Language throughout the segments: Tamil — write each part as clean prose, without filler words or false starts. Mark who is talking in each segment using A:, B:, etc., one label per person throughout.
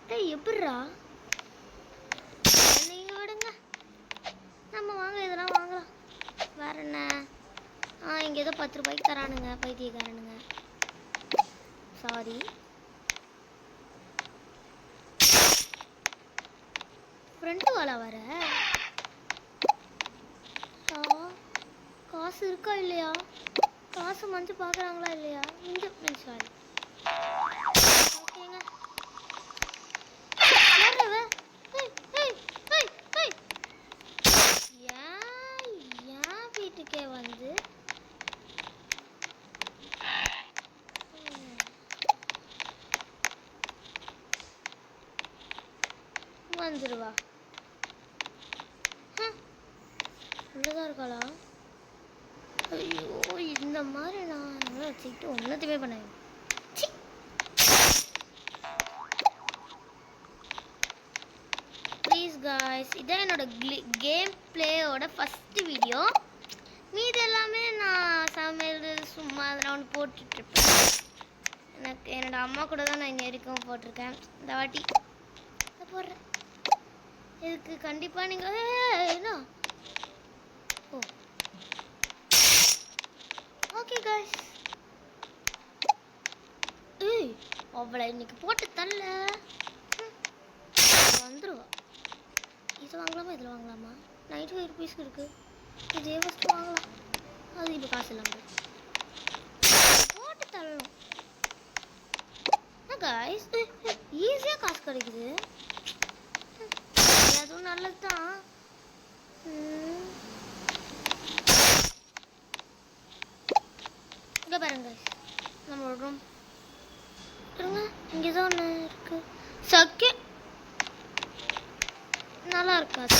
A: டேய் எப்படிரா நீங்க விடுங்க, நம்ம வாங்க இதெல்லாம் வாங்கலாம். வேற என்ன? இங்கே ஏதோ 10 ரூபாய்க்கு தரானுங்க பைத்தியக்காரனுங்க. சாரி. ஃப்ரெண்டு வாழா வர காசு இருக்கா இல்லையா? காசு மஞ்சள் பார்க்குறாங்களா இல்லையா? இந்த சாரி. ஓகேங்க. ஏன் வீட்டுக்கே வந்து வந்துருவா? உள்ளதான் இருக்காளா? ஐயோ, இந்த மாதிரி நான் வச்சுக்கிட்டு ஒன்றத்தையுமே பண்ணேன். ப்ளீஸ் காய்ஸ், இதான் என்னோட கேம் பிளேயோட ஃபஸ்ட்டு வீடியோ. மீது எல்லாமே நான் சமையல் சும்மா அதெல்லாம் ஒன்று போட்டுட்ருப்பேன். எனக்கு என்னோட அம்மா கூட தான் நான் இங்கே வரைக்கும் போட்டிருக்கேன். இந்த வாட்டி போடுறேன். இதுக்கு கண்டிப்பாக நீங்கள் என்ன ஓ ஓகே காய்ஸ். அவளை இன்னைக்கு போட்டு தரல வந்துடுவா. இது வாங்கலாமா இதில் வாங்கலாமா? 95 ருபீஸ்க்கு இருக்குது. இதே ஃபஸ்ட்டு வாங்கலாம். அது இப்போ காசு இல்லாமல் போட்டு தரணும். காய்ஸ் ஈஸியாக காசு கிடைக்குது. அதுவும் நல்லது தான். இங்கே பாருங்க காய்ஸ், நம்மளோட ரூம் இருங்க. இங்கே தான் ஒன்று இருக்குது. சக்கே நல்லா இருக்காது.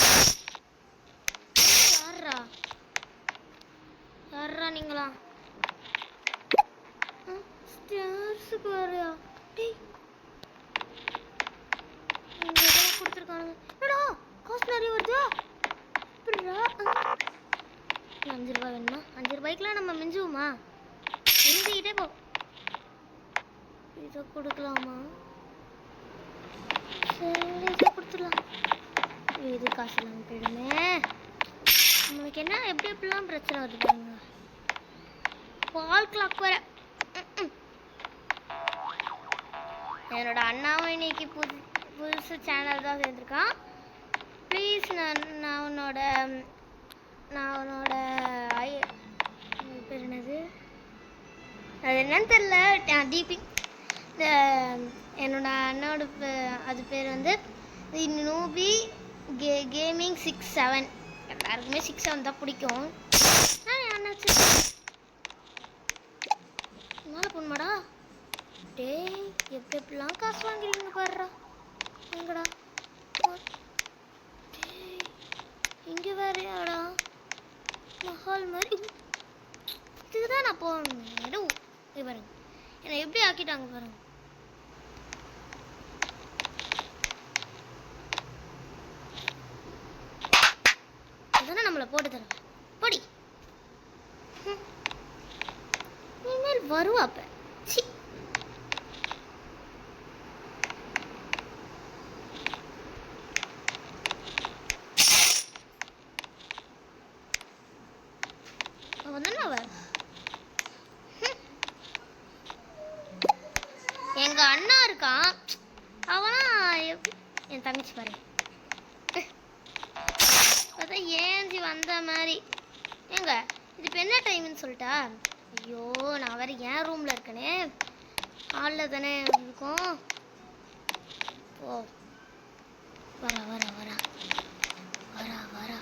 A: யாரா நீங்களா? ஸ்டேர்ஸுக்கு வரையா? டேய் இங்கே எதாவது கொடுத்துருக்கானுங்க. என்னடா காசு நிறைய வருதா? இப்படிடா 5 ரூபா வேணுமா? 5 ரூபாய்க்குலாம் நம்ம மிஞ்சுவோமா? மிஞ்சிக்கிட்டே போ. இதை கொடுக்கலாமா? சரி இதை கொடுத்துடலாம். இது காசு இல்லாமல் போயிடுமே. நம்மளுக்கு என்ன எப்படி எப்படிலாம் பிரச்சனை வருது பாருங்க. வால் கிளாக் வர என்னோட அண்ணாவும் இன்னைக்கு புதுசு சேனல் தான் சேர்ந்துருக்கான். ப்ளீஸ் நான் உன்னோட பேர் என்னது, அது என்னன்னு தெரில, டிபி என்னோட அண்ணோட அது பேர் வந்து நூபி கேமிங் 67. எல்லாருக்குமே 67 தான் பிடிக்கும். என்னாச்சு மேலே போகணுமாடா? டேய் எப்படிலாம் காசு வாங்கிறீங்க பாடுறா. எங்கடா? டேய் இங்கே வேறையாடா மஹால் மாதிரி. இதுதான் நான் போகணும். இது பாருங்க என்னை எப்படி ஆக்கிட்டாங்க பாருங்க. இதுதானே நம்மளை போட்டு தருவேன். பொடி இனிமேல் வருவாப்ப. சி அவன் தானே அவ. எங்க அண்ணா இருக்கான், அவனா என் தங்கச்சி பாரு அதான் ஏஞ்சி வந்த மாதிரி. ஏங்க இது இப்போ என்ன டைம்னு சொல்லிட்டா? ஐயோ நான் வேறு ஏன் ரூமில் இருக்கனே, ஹாலில் தானே இருக்கும். ஓ வரா வரா வரா வரா வரா.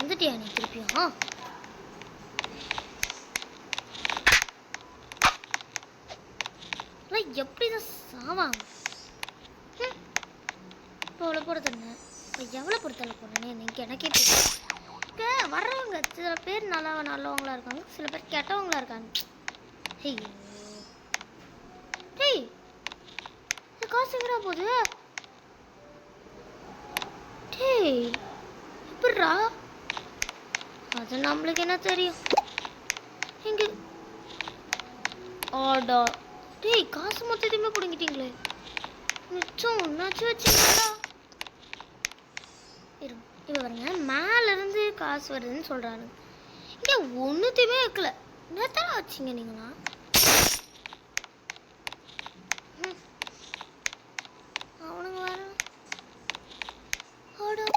A: வந்துட்டியா நீ திருப்பியும்? எப்படிதான் சாவாங்க. இப்போ அவ்வளோ போட தரேன். இப்போ எவ்வளோ பொறுத்தல போடுறேன்னு எனக்கு எனக்கே தெரியும். வர்றவங்க சில பேர் நல்லவங்களா இருக்காங்க, சில பேர் கெட்டவங்களா இருக்காங்க. டேய் காசு எங்கடா போகுது? டேய் எப்படிரா? அது நம்மளுக்கு என்ன தெரியும். எங்க ஆடா டேய் காசு மொத்தத்தையுமே பிடுங்கிட்டீங்களே. மிச்சம் ஒன்னாச்சு வச்சுங்களா? இப்போ பாருங்க மேலேருந்து காசு வருதுன்னு சொல்கிறாரு. இங்கே ஒன்றுத்தையுமே வைக்கல. என்னத்தான் வச்சிங்க நீங்களா? அவனுங்க வர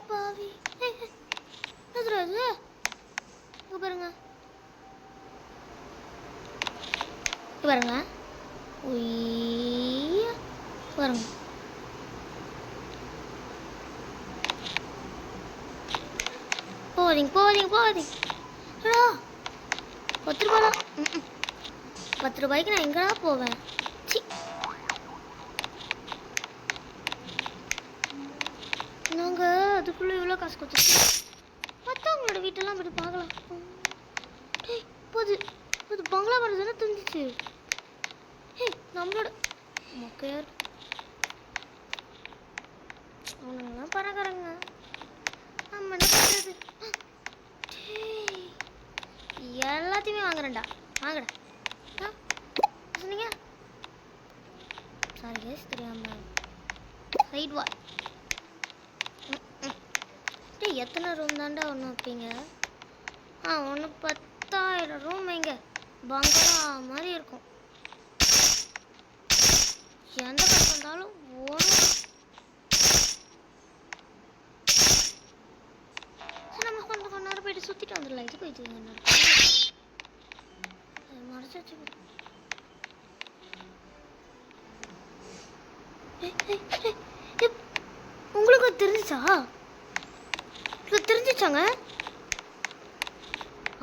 A: பாவி அது இங்கே பாருங்க பாருங்க பாருங்க போகாதீங்க போகாதீங்க போகாதீங்க. 10 ரூபா தான். 10 ரூபாய்க்கு நான் எங்கடா போவேன்? சி நாங்கள் அதுக்குள்ளே இவ்வளோ காசு கொடுத்துருக்கோம். பார்த்தா அவங்களோட வீட்டெல்லாம் போய்ட்டு பார்க்கலாம். டேய் போது அது பங்களா மாதிரி தானே தெரிஞ்சிச்சு. ஏய் நம்மளோட மொக்கையார் அவனுங்கெல்லாம் பணக்காரங்க. நம்ம என்ன பண்ணுறது? எல்லாத்தையுமே வாங்குறேன்டா. வாங்கடா சொன்னீங்க. சாரி கேஸ் தெரியாம சைட் வா. டேய் எத்தனை ரூம் தாண்டா ஒன்று வைப்பீங்க? ஒன்று 10,000 ரூம் வைங்க. பங்களா மாதிரி இருக்கும். எந்த பக்கம் வந்தாலும் ஓடும். நம்ம கொஞ்சம் நேரம் போயிட்டு சுற்றிட்டு வந்துடலாம். இதுக்கு வச்சுக்கோங்க மறைச்சாச்சு. உங்களுக்கு தெரிஞ்சிச்சா? தெரிஞ்சிச்சாங்க.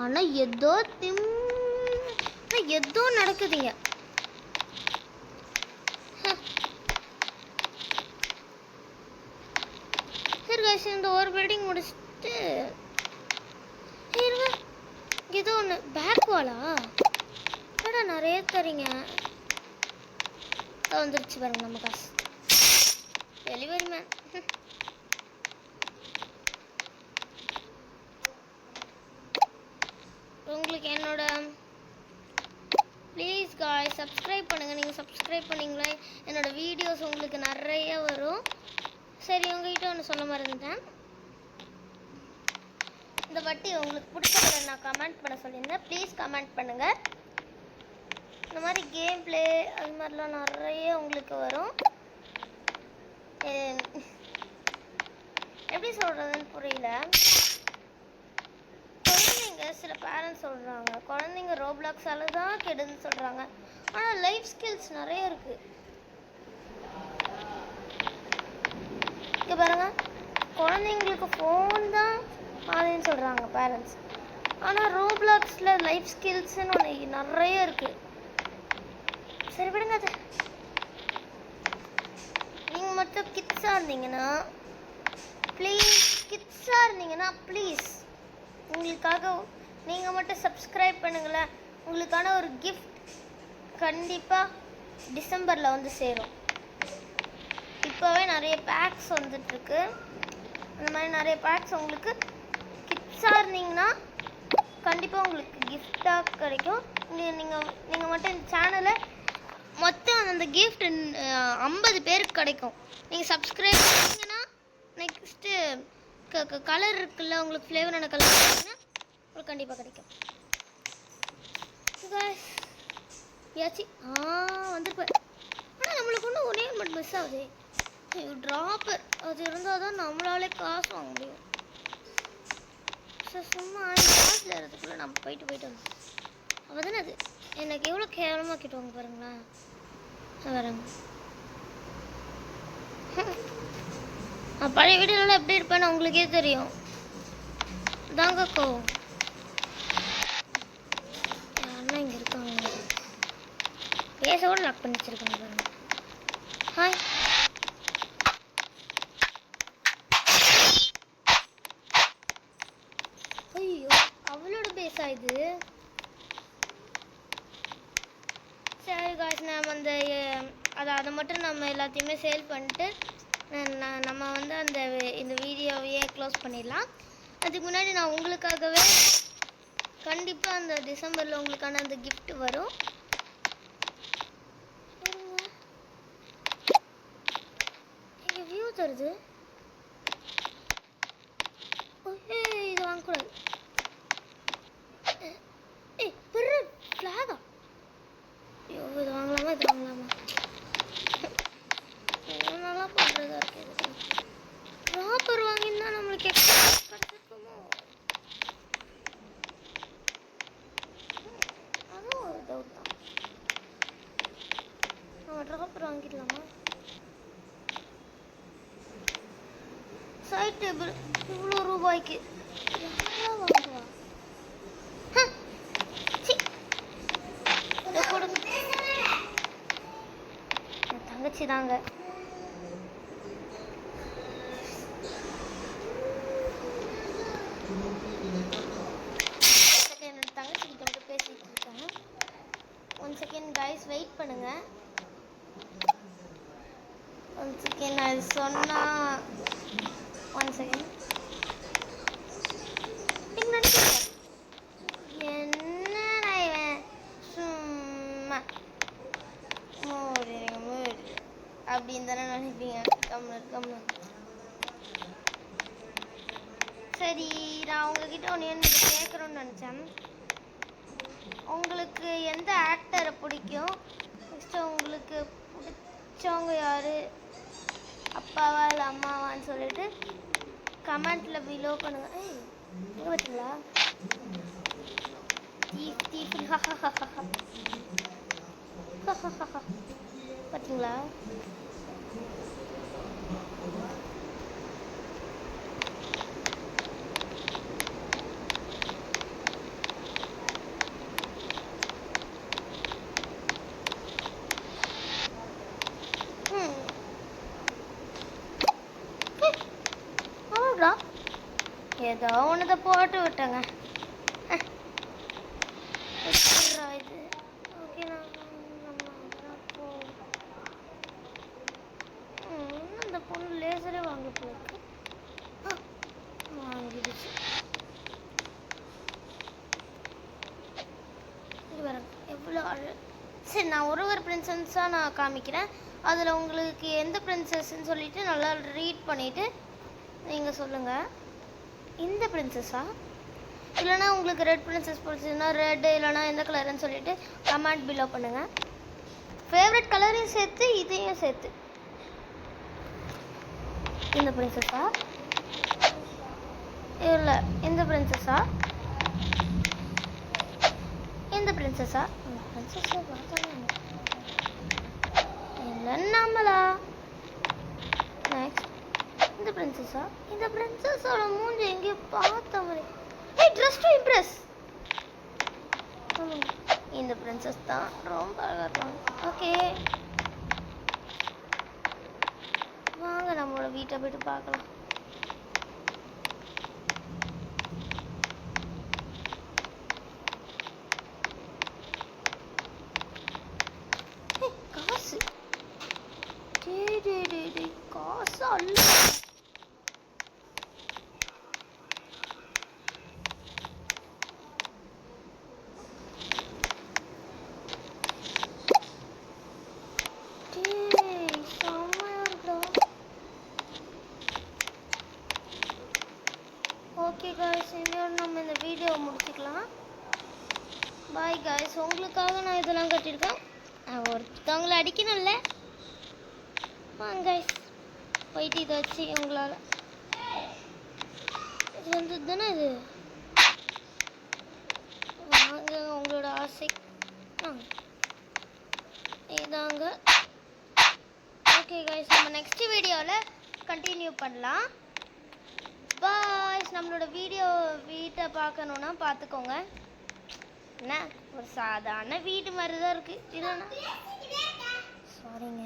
A: ஆனா ஏதோ நடக்குதுங்க. சரி guys, இந்த ஒரு பில்டிங் முடிச்சுட்டு இருங்க. ஏதோ ஒன்று பேக் வாலா ஏடா நிறைய தரீங்க. வந்துருச்சு பாருங்க நம்ம காசு. Delivery man. உங்களுக்கு என்னோட ப்ளீஸ் காய் சப்ஸ்கிரைப் பண்ணுங்கள். நீங்கள் சப்ஸ்கிரைப் பண்ணிங்களா என்னோடய வீடியோஸ் உங்களுக்கு நிறைய வரும். சரி உங்ககிட்ட ஒன்று சொல்ல மறந்துட்டேன். இந்த வாட்டி உங்களுக்கு பிடிச்சதை நான் கமெண்ட் பண்ண சொல்லியிருந்தேன். ப்ளீஸ் கமெண்ட் பண்ணுங்கள். இந்த மாதிரி கேம் ப்ளே அது மாதிரிலாம் நிறைய உங்களுக்கு வரும். எப்படி சொல்கிறதுன்னு புரியல. குழந்தைங்க சில பேரண்ட்ஸ் சொல்கிறாங்க குழந்தைங்க ரோப்ளாக்ஸால் தான் கெடுன்னு சொல்கிறாங்க. ஆனால் லைஃப் ஸ்கில்ஸ் நிறைய இருக்குது. இங்கே பாருங்கள், குழந்தைங்களுக்கு ஃபோன் தான் மாதிரின்னு சொல்கிறாங்க பேரண்ட்ஸ். ஆனால் ரோப்ளாக்ஸில் லைஃப் ஸ்கில்ஸ்ன்னு ஒன்று நிறைய இருக்குது. சரி விடுங்க. அது நீங்கள் மட்டும் கிட்ஸாக இருந்தீங்கன்னா ப்ளீஸ் உங்களுக்காக நீங்கள் மட்டும் சப்ஸ்கிரைப் பண்ணுங்களேன். உங்களுக்கான ஒரு கிஃப்ட் கண்டிப்பாக டிசம்பரில் வந்து சேரும். இப்போவே நிறைய பேக்ஸ் வந்துட்டுருக்கு. அந்த மாதிரி நிறைய பேக்ஸ் உங்களுக்கு கிட்ஸாக இருந்தீங்கன்னா கண்டிப்பாக உங்களுக்கு கிஃப்டாக கிடைக்கும். நீங்கள் மட்டும் இந்த சேனலை மொத்தம் அந்த கிஃப்ட் 50 பேருக்கு கிடைக்கும். நீங்கள் சப்ஸ்கிரைப் பண்ணிங்கன்னா நெக்ஸ்ட்டு கலர் இருக்குல்ல, உங்களுக்கு ஃப்ளேவரான கலர் பார்த்தீங்கன்னா உங்களுக்கு கண்டிப்பாக கிடைக்கும். யாச்சி வந்துருப்பேன். ஆனால் நம்மளுக்கு ஒன்று ஒரே மட்டும் மிஸ் ஆகுது. ட்ராப்பர் அது இருந்தால் தான் நம்மளாலே காசு வாங்க முடியும். சும்மா காசு ஏறதுக்குள்ளே நம்ம போயிட்டு வந்தோம். அவள் தானே அது எனக்கு எவ்வளோ கேவலமாக கிட்டுவாங்க பாருங்களேன். வரேங்க. பழைய வீடியோலாம் எப்படி இருப்பேன்னு உங்களுக்கே தெரியும். தாங்க கோவம் யாருன்னா இங்கே இருக்காங்க. பேசோடு லாக் பண்ணி வச்சிருக்காங்க பாருங்க. ஹாய் ஐயோ அவளோட பேஸா இது. சரி காசு நம்ம அந்த அதை மட்டும் நம்ம எல்லாத்தையுமே சேல் பண்ணிட்டு நம்ம வந்து இந்த வீடியோவையே க்ளோஸ் பண்ணிடலாம். அதுக்கு முன்னாடி நான் உங்களுக்காகவே கண்டிப்பாக அந்த டிசம்பரில் உங்களுக்கான அந்த கிஃப்ட் வரும். தருது? இது வாங்கக்கூடாது. பெரிய ஃப்ளாகா? ஐயோ, இது வாங்கலாமா? இது வாங்கலாமா? நல்லா பண்ணுறதா இருக்கு. ராப்பர் வாங்கினா நம்மளுக்கு எக்ஸ்ட்ரா கிடைச்சிருக்குமோ? அதுவும் ஒரு டவுட் தான். நம்ம ராப்பர் வாங்கிடலாமா? சைட் டேபிள் இவ்வளோ ரூபாய்க்கு வாங்குவா? தங்கச்சி தாங்க. என்னோட தங்கச்சி கிட்ட வந்து பேசிட்டு இருக்காங்க. 1 செகண்ட் கைஸ், வெயிட் பண்ணுங்க. 1 செகண்ட். அது சொன்னா 1 செகண்ட். என்னடா இவன் சும்மா அப்படின்னு தானே நினைப்பீங்க. கம்மல். சரி, நான் உங்ககிட்ட ஒன்று கேட்குறோன்னு நினச்சேன். உங்களுக்கு எந்த ஆக்டரை பிடிக்கும்? நெக்ஸ்ட்டு உங்களுக்கு பிடிச்சவங்க யார்? அப்பாவா இல்லை அம்மாவான்னு சொல்லிட்டு கமெண்ட்டில் பிலோ பண்ணுங்க. இங்கே பார்த்தீங்களா? பார்த்தீங்களா? ஏதோ ஒன்று போட்டு விட்டேங்க. இது ஓகே. அந்த பொண்ணு லேசரே வாங்க போயிருக்கு. வாங்கிடுச்சு. இது வர எவ்வளோ சரி, நான் ஒரு பிரின்சஸாக நான் காமிக்கிறேன். அதில் உங்களுக்கு எந்த பிரின்சஸ்ன்னு சொல்லிட்டு நல்லா ரீட் பண்ணிவிட்டு நீங்கள் சொல்லுங்கள். இந்த பிரின்சஸா இல்லைனா உங்களுக்கு ரெட் பிரின்சஸ் பிடிச்சதுன்னா ரெட், இல்லைனா எந்த கலருன்னு சொல்லிட்டு கமெண்ட் பிலோ பண்ணுங்கள். ஃபேவரட் கலரையும் சேர்த்து இதையும் சேர்த்து. இந்த பிரின்சஸா இல்லை இந்த பிரின்சஸா? இந்த பிரின்சஸா? பிரின்சஸை பார்த்தாலே இல்லை நம்மளா? நெக்ஸ்ட் இந்த பிரின்சஸா? இந்த பிரின்சஸோட மூஞ்சி எங்கேயோ பார்த்த மாதிரி. Dress to Impress. இந்த பிரின்சஸ் தான் ரொம்ப அழகாக இருப்பாங்க. ஓகே, வாங்க நம்மளோட வீட்டை போய்ட்டு பார்க்கலாம். காசு காசு அல்ல. ஓகே காய்ஸ், இன்னொரு நம்ம இந்த வீடியோவை முடிச்சுக்கலாம். Bye guys. உங்களுக்காக நான் இதெல்லாம் கட்டியிருக்கேன். ஒருத்தவங்களை அடிக்கணும்ல. வாங்க காய்ஸ், போயிட்டு இதை வச்சு உங்களால் இது வந்து தானே இது வாங்க, உங்களோட ஆசை இதாங்க. ஓகே காய்ஸ், நம்ம நெக்ஸ்ட் வீடியோவில் கண்டினியூ பண்ணலாம். பாய்ஸ். நம்மளோட வீட்டை பார்க்கணுன்னா பார்த்துக்கோங்க. என்ன ஒரு சாதாரண வீடு மாதிரி தான் இருக்குது. இல்லைன்னா சாரிங்க.